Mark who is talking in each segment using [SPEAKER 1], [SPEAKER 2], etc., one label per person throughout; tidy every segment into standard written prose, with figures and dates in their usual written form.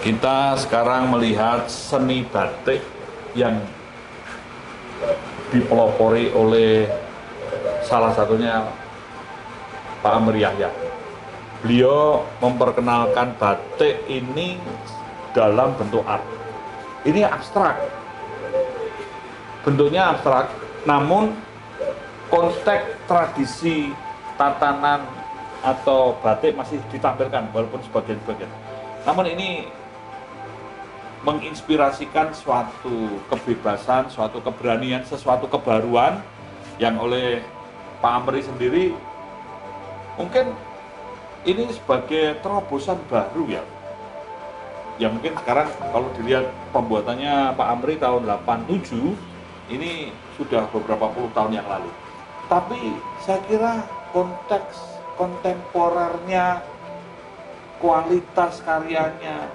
[SPEAKER 1] Kita sekarang melihat seni batik yang dipelopori oleh salah satunya Pak Amri Yahya. Beliau memperkenalkan batik ini dalam bentuk art. Ini abstrak, bentuknya abstrak, namun konteks tradisi tatanan atau batik masih ditampilkan walaupun sebagian-sebagian. Namun ini menginspirasikan suatu kebebasan, suatu keberanian, sesuatu kebaruan yang oleh Pak Amri sendiri mungkin ini sebagai terobosan baru ya. Ya mungkin sekarang kalau dilihat pembuatannya Pak Amri tahun 87, ini sudah beberapa puluh tahun yang lalu. Tapi saya kira konteks kontemporernya, kualitas karyanya,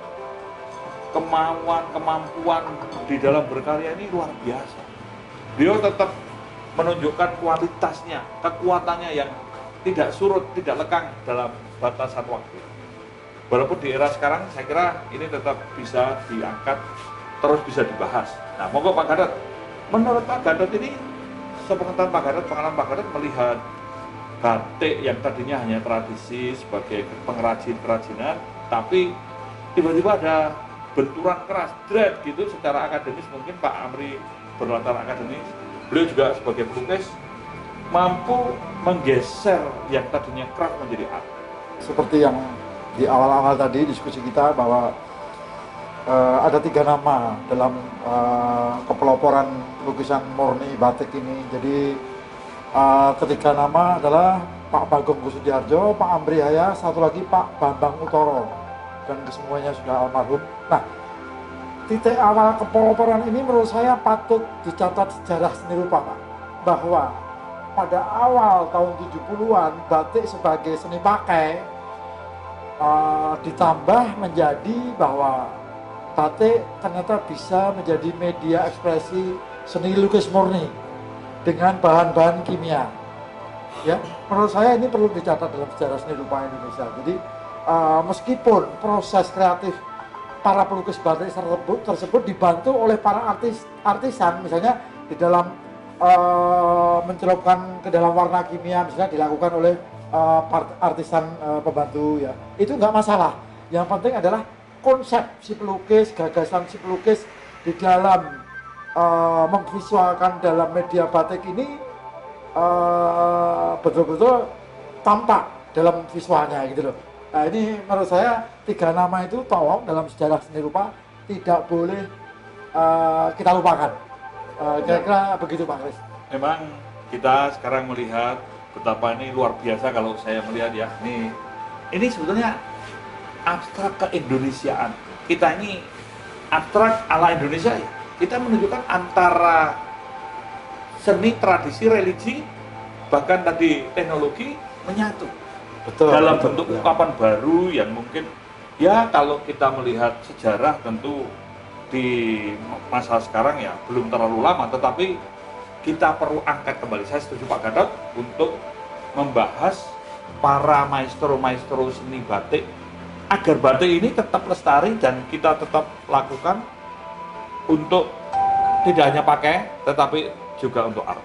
[SPEAKER 1] kemampuan di dalam berkarya ini luar biasa. Beliau tetap menunjukkan kualitasnya, kekuatannya yang tidak surut, tidak lekang dalam batasan waktu. Walaupun di era sekarang saya kira ini tetap bisa diangkat, terus bisa dibahas. Nah, monggo Pak Gatot, menurut Pak Gatot ini, sepengetahuan Pak Gatot, pengalaman Pak Gatot melihat batik yang tadinya hanya tradisi sebagai pengrajin kerajinan, tapi tiba-tiba ada benturan keras, dread gitu secara akademis. Mungkin Pak Amri berlatar akademis, beliau juga sebagai pelukis mampu menggeser yang tadinya craft menjadi art.
[SPEAKER 2] Seperti yang di awal-awal tadi diskusi kita bahwa ada 3 nama dalam kepeloporan lukisan murni batik ini. Jadi ketiga nama adalah Pak Bagong Kusudiarjo, Pak Amri Yahya, satu lagi Pak Bambang Utoro, dan kesemuanya sudah almarhum. Nah, titik awal kepeloporan ini menurut saya patut dicatat sejarah seni rupa, Pak, bahwa pada awal tahun 70-an batik sebagai seni pakai ditambah menjadi bahwa batik ternyata bisa menjadi media ekspresi seni lukis murni dengan bahan-bahan kimia. Ya, menurut saya ini perlu dicatat dalam sejarah seni rupa Indonesia. Jadi meskipun proses kreatif para pelukis batik tersebut dibantu oleh para artisan, misalnya di dalam mencelupkan ke dalam warna kimia, misalnya dilakukan oleh artisan pembantu, ya, itu nggak masalah. Yang penting adalah konsep si pelukis, gagasan si pelukis di dalam memvisualkan dalam media batik ini betul-betul tampak dalam visualnya gitu loh. Nah, ini menurut saya 3 nama itu tolong dalam sejarah seni rupa tidak boleh kita lupakan. Kira-kira begitu Pak Kris.
[SPEAKER 1] Memang kita sekarang melihat betapa ini luar biasa kalau saya melihat ya. Ini sebetulnya abstrak keindonesiaan. Kita ini abstrak ala Indonesia ya. Kita menunjukkan antara seni, tradisi, religi, bahkan tadi teknologi menyatu.
[SPEAKER 2] Betul,
[SPEAKER 1] dalam
[SPEAKER 2] betul,
[SPEAKER 1] bentuk
[SPEAKER 2] ya.
[SPEAKER 1] ungkapan baru yang mungkin ya kalau kita melihat sejarah tentu di masa sekarang ya belum terlalu lama, tetapi kita perlu angkat kembali. Saya setuju Pak Gatot untuk membahas para maestro-maestro seni batik agar batik ini tetap lestari dan kita tetap lakukan untuk tidak hanya pakai tetapi juga untuk art.